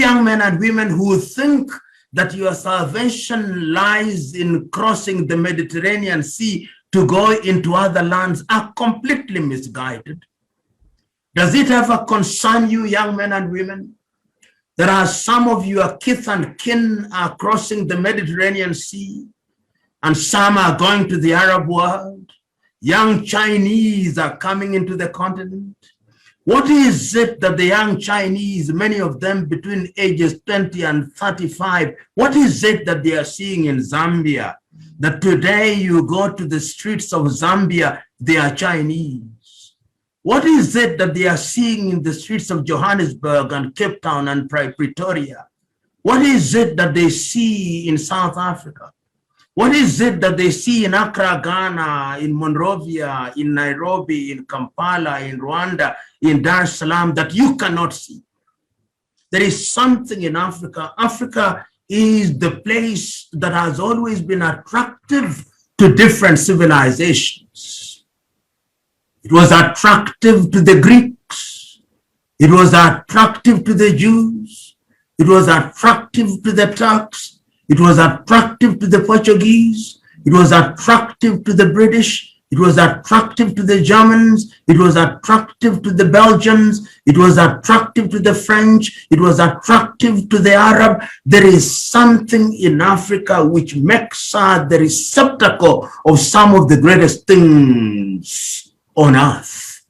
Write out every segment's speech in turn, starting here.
young men and women who think that your salvation lies in crossing the Mediterranean Sea to go into other lands are completely misguided. Does it ever concern you, young men and women? There are some of your kith and kin are crossing the Mediterranean Sea, and some are going to the Arab world. Young Chinese are coming into the continent. What is it that the young Chinese, many of them between ages 20 and 35, what is it that they are seeing in Zambia? That today you go to the streets of Zambia, they are Chinese. What is it that they are seeing in the streets of Johannesburg and Cape Town and Pretoria? What is it that they see in South Africa? What is it that they see in Accra, Ghana, in Monrovia, in Nairobi, in Kampala, in Rwanda, in Dar es Salaam that you cannot see? There is something in Africa. Africa is the place that has always been attractive to different civilizations. It was attractive to the Greeks. It was attractive to the Jews. It was attractive to the Turks. It was attractive to the Portuguese. It was attractive to the British. It was attractive to the Germans. It was attractive to the Belgians. It was attractive to the French. It was attractive to the Arab. There is something in Africa which makes her the receptacle of some of the greatest things on earth.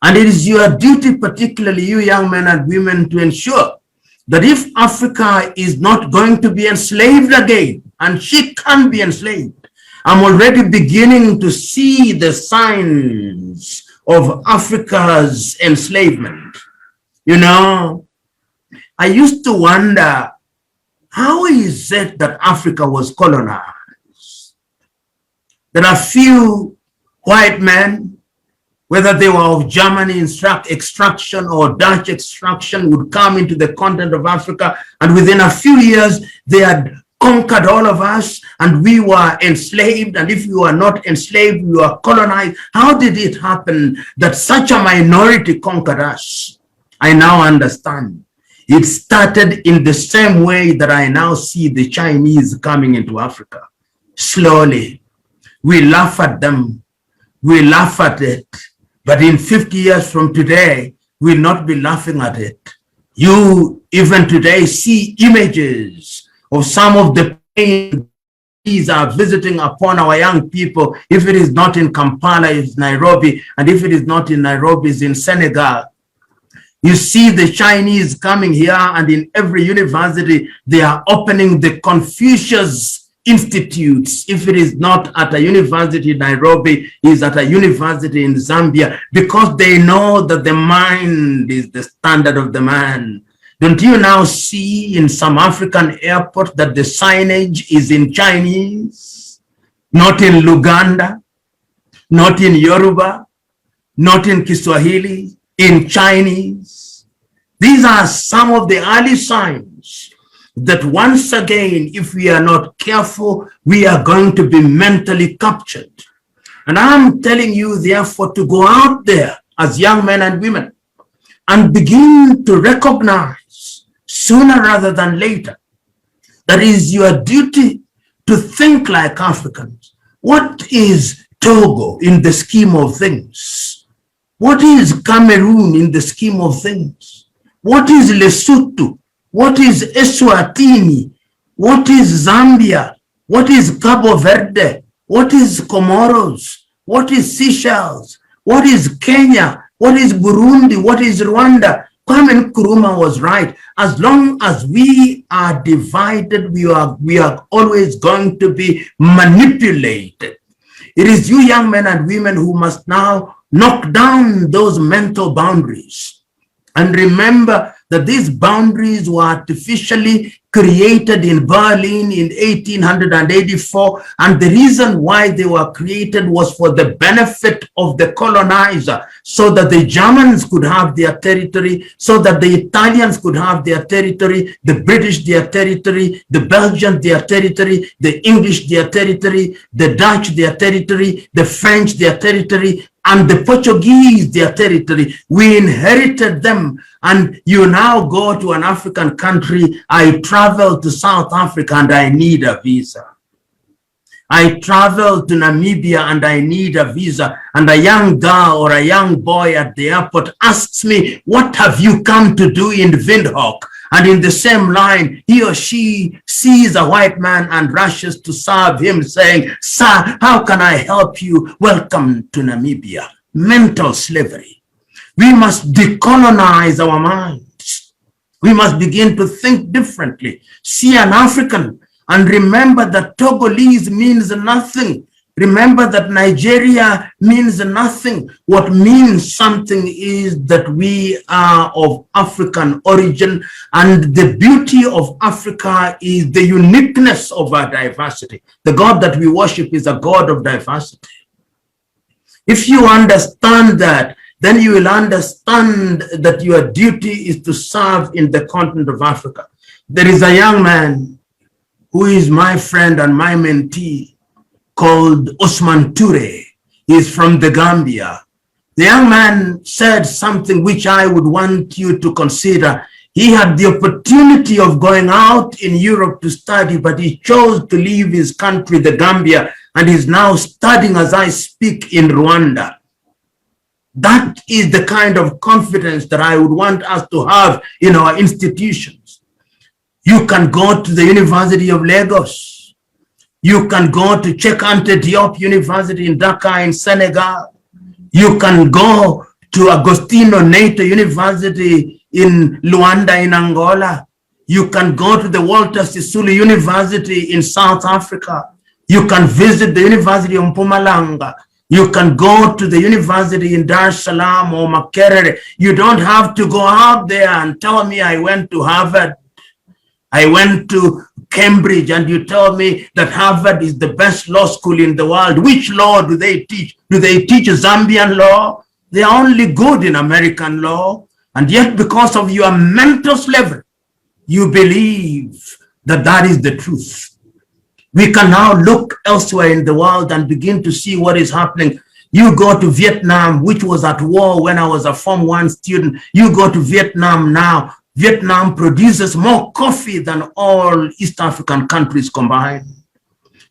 And it is your duty, particularly you young men and women, to ensure that if Africa is not going to be enslaved again, and she can be enslaved, I'm already beginning to see the signs of Africa's enslavement. You know, I used to wonder, how is it that Africa was colonized? There are few white men, whether they were of German extraction or Dutch extraction, would come into the continent of Africa, and within a few years, they had conquered all of us, and we were enslaved, and if you were not enslaved, we were colonized. How did it happen that such a minority conquered us? I now understand. It started in the same way that I now see the Chinese coming into Africa. Slowly. We laugh at them. We laugh at it. But in 50 years from today, we'll not be laughing at it. You even today see images of some of the pain these are visiting upon our young people. If it is not in Kampala, it's Nairobi. And if it is not in Nairobi, it's in Senegal. You see the Chinese coming here, and in every university, they are opening the Confucius institutes. If it is not at a university in Nairobi, is at a university in Zambia, because they know that the mind is the standard of the man. Don't you now see in some African airport that the signage is in Chinese, not in Luganda, not in Yoruba, not in Kiswahili, in Chinese? These are some of the early signs that once again, if we are not careful, we are going to be mentally captured. And I'm telling you, therefore, to go out there as young men and women and begin to recognize sooner rather than later that it is your duty to think like Africans. What is Togo in the scheme of things? What is Cameroon in the scheme of things? What is Lesotho? What is Eswatini? What is Zambia? What is Cabo Verde? What is Comoros? What is Seychelles? What is Kenya? What is Burundi? What is Rwanda? Kwame Nkrumah was right. As long as we are divided, we are always going to be manipulated. It is you young men and women who must now knock down those mental boundaries. And remember that these boundaries were artificially created in Berlin in 1884. And the reason why they were created was for the benefit of the colonizer, so that the Germans could have their territory, so that the Italians could have their territory, the British their territory, the Belgians their territory, the English their territory, the Dutch their territory, the French their territory. and the Portuguese their territory. We inherited them, and you now go to an African country. I travel to South Africa and I need a visa. I travel to Namibia and I need a visa, and a young girl or a young boy at the airport asks me, what have you come to do in Windhoek? And in the same line, he or she sees a white man and rushes to serve him, saying, sir, how can I help you? Welcome to Namibia. Mental slavery. We must decolonize our minds. We must begin to think differently. See an African and remember that Togolese means nothing. Remember that Nigeria means nothing. What means something is that we are of African origin, and the beauty of Africa is the uniqueness of our diversity. The God that we worship is a God of diversity. If you understand that, then you will understand that your duty is to serve in the continent of Africa. There is a young man who is my friend and my mentee called Osman Toure. He is from the Gambia. The young man said something which I would want you to consider. He had the opportunity of going out in Europe to study, but he chose to leave his country, the Gambia, and is now studying as I speak in Rwanda. That is the kind of confidence that I would want us to have in our institutions. You can go to the University of Lagos. You can go to Cheikh Anta Diop University in Dakar in Senegal. You can go to Agostino Neto University in Luanda in Angola. You can go to the Walter Sisulu University in South Africa. You can visit the University of Mpumalanga. You can go to the university in Dar es Salaam or Makerere. You don't have to go out there and tell me I went to Harvard. I went to Cambridge, and you tell me that Harvard is the best law school in the world. Which law do they teach? Do they teach Zambian law? They are only good in American law. And yet, because of your mental slavery, you believe that that is the truth. We can now look elsewhere in the world and begin to see what is happening. You go to Vietnam, which was at war when I was a Form 1 student. You go to Vietnam now. Vietnam produces more coffee than all East African countries combined.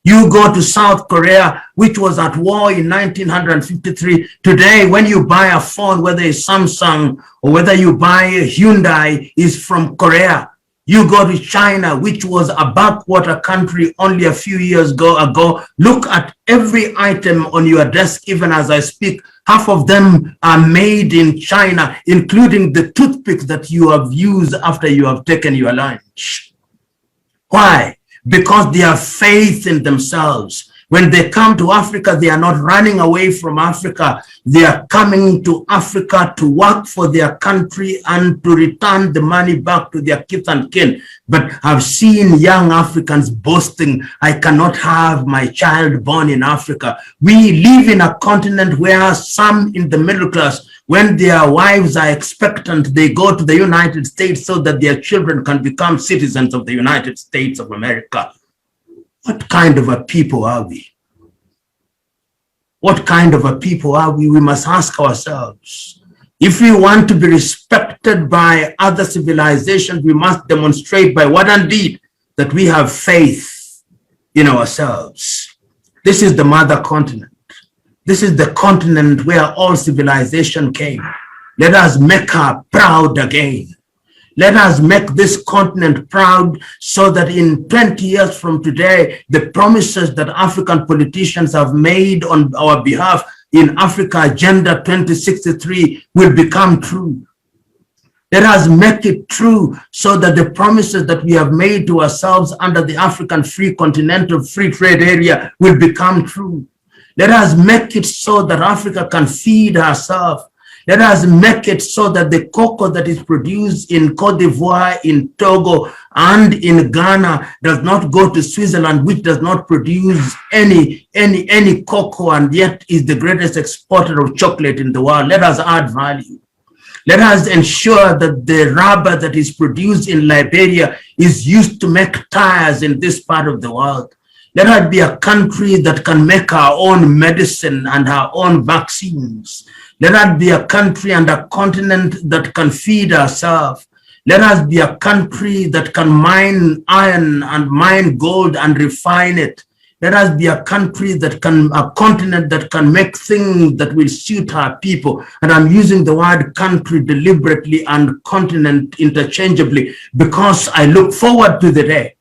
You go to South Korea, which was at war in 1953. Today, when you buy a phone, whether it's Samsung or whether you buy a Hyundai, is from Korea. You go to China, which was a backwater country only a few years ago. Look at every item on your desk, even as I speak. Half of them are made in China, including the toothpicks that you have used after you have taken your lunch. Why? Because they have faith in themselves. When they come to Africa, they are not running away from Africa. They are coming to Africa to work for their country and to return the money back to their kith and kin. But I've seen young Africans boasting, I cannot have my child born in Africa. We live in a continent where some in the middle class, when their wives are expectant, they go to the United States so that their children can become citizens of the United States of America. What kind of a people are we? What kind of a people are we? We must ask ourselves. If we want to be respected by other civilizations, we must demonstrate by word and deed that we have faith in ourselves. This is the mother continent. This is the continent where all civilization came. Let us make her proud again. Let us make this continent proud so that in 20 years from today, the promises that African politicians have made on our behalf in Africa Agenda 2063 will become true. Let us make it true so that the promises that we have made to ourselves under the African Free Continental Free Trade Area will become true. Let us make it so that Africa can feed herself. Let us make it so that the cocoa that is produced in Cote d'Ivoire, in Togo, and in Ghana does not go to Switzerland, which does not produce any cocoa and yet is the greatest exporter of chocolate in the world. Let us add value. Let us ensure that the rubber that is produced in Liberia is used to make tires in this part of the world. Let us be a country that can make our own medicine and our own vaccines. Let us be a country and a continent that can feed ourselves. Let us be a country that can mine iron and mine gold and refine it. Let us be a country that can, a continent that can make things that will suit our people. And I'm using the word country deliberately and continent interchangeably because I look forward to the day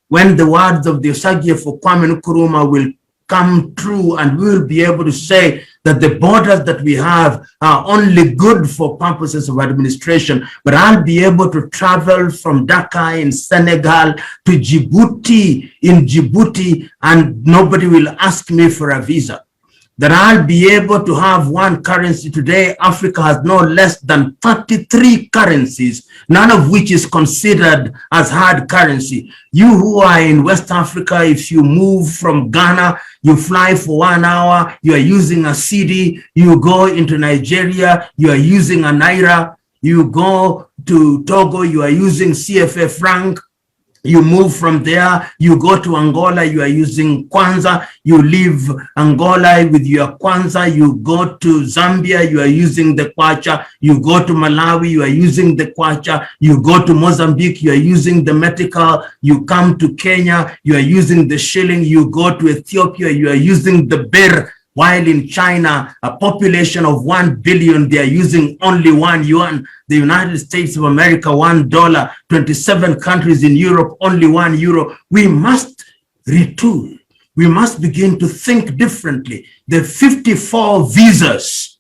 when the words of the Osagyefo Kwame Nkrumah will come true and we will be able to say that the borders that we have are only good for purposes of administration, but I'll be able to travel from Dakar in Senegal to Djibouti in Djibouti and nobody will ask me for a visa. That I'll be able to have one currency. Today, Africa has no less than 33 currencies, none of which is considered as hard currency. You who are in West Africa, if you move from Ghana, you fly for 1 hour, you are using a cedi, you go into Nigeria, you are using a naira, you go to Togo, you are using CFA franc. You move from there, you go to Angola, you are using Kwanza, you leave Angola with your Kwanza, you go to Zambia, you are using the Kwacha, you go to Malawi, you are using the Kwacha, you go to Mozambique, you are using the Metical, you come to Kenya, you are using the shilling, you go to Ethiopia, you are using the birr. While in China, a population of 1 billion, they are using only 1 yuan. The United States of America, $1. 27 countries in Europe, only 1 euro. We must retool. We must begin to think differently. The 54 visas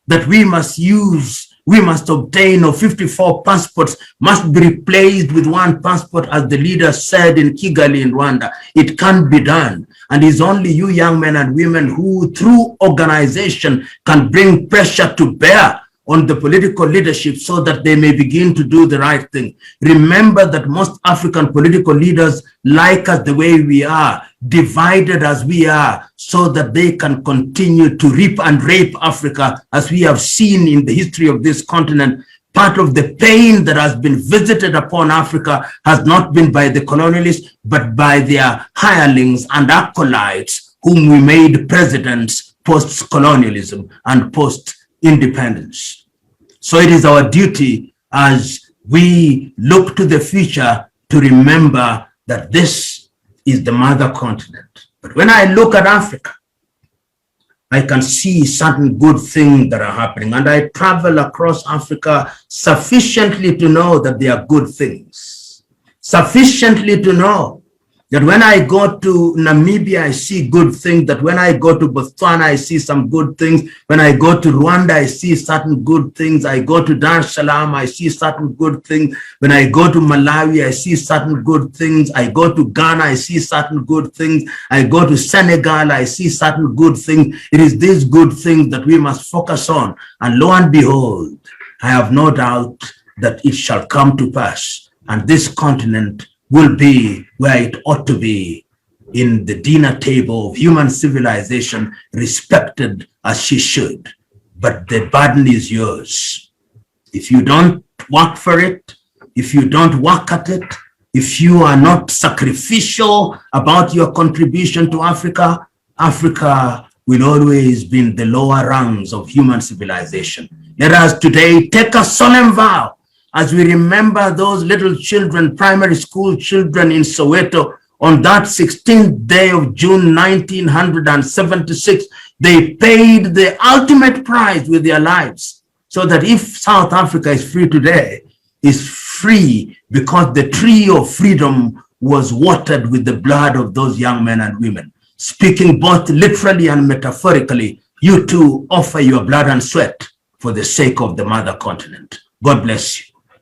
that we must use, we must obtain, or 54 passports must be replaced with 1 passport, as the leader said in Kigali in Rwanda. It can't be done. And it's only you young men and women who, through organization, can bring pressure to bear on the political leadership so that they may begin to do the right thing. Remember that most African political leaders like us the way we are, divided as we are, so that they can continue to rip and rape Africa, as we have seen in the history of this continent. Part of the pain that has been visited upon Africa has not been by the colonialists, but by their hirelings and acolytes whom we made presidents post-colonialism and post-independence. So it is our duty as we look to the future to remember that this is the mother continent. But when I look at Africa, I can see certain good things that are happening, and I travel across Africa sufficiently to know that they are good things. Sufficiently to know that when I go to Namibia, I see good things, that when I go to Botswana, I see some good things. When I go to Rwanda, I see certain good things. I go to Dar es Salaam, I see certain good things. When I go to Malawi, I see certain good things. I go to Ghana, I see certain good things. I go to Senegal, I see certain good things. It is these good things that we must focus on. And lo and behold, I have no doubt that it shall come to pass. And this continent will be where it ought to be, in the dinner table of human civilization, respected as she should. But the burden is yours. If you don't work for it, if you don't work at it, if you are not sacrificial about your contribution to Africa, Africa will always be in the lower rungs of human civilization. Let us today take a solemn vow as we remember those little children, primary school children in Soweto, on that 16th day of June 1976, they paid the ultimate price with their lives, so that if South Africa is free today, is free because the tree of freedom was watered with the blood of those young men and women. Speaking both literally and metaphorically, you too offer your blood and sweat for the sake of the mother continent. God bless you.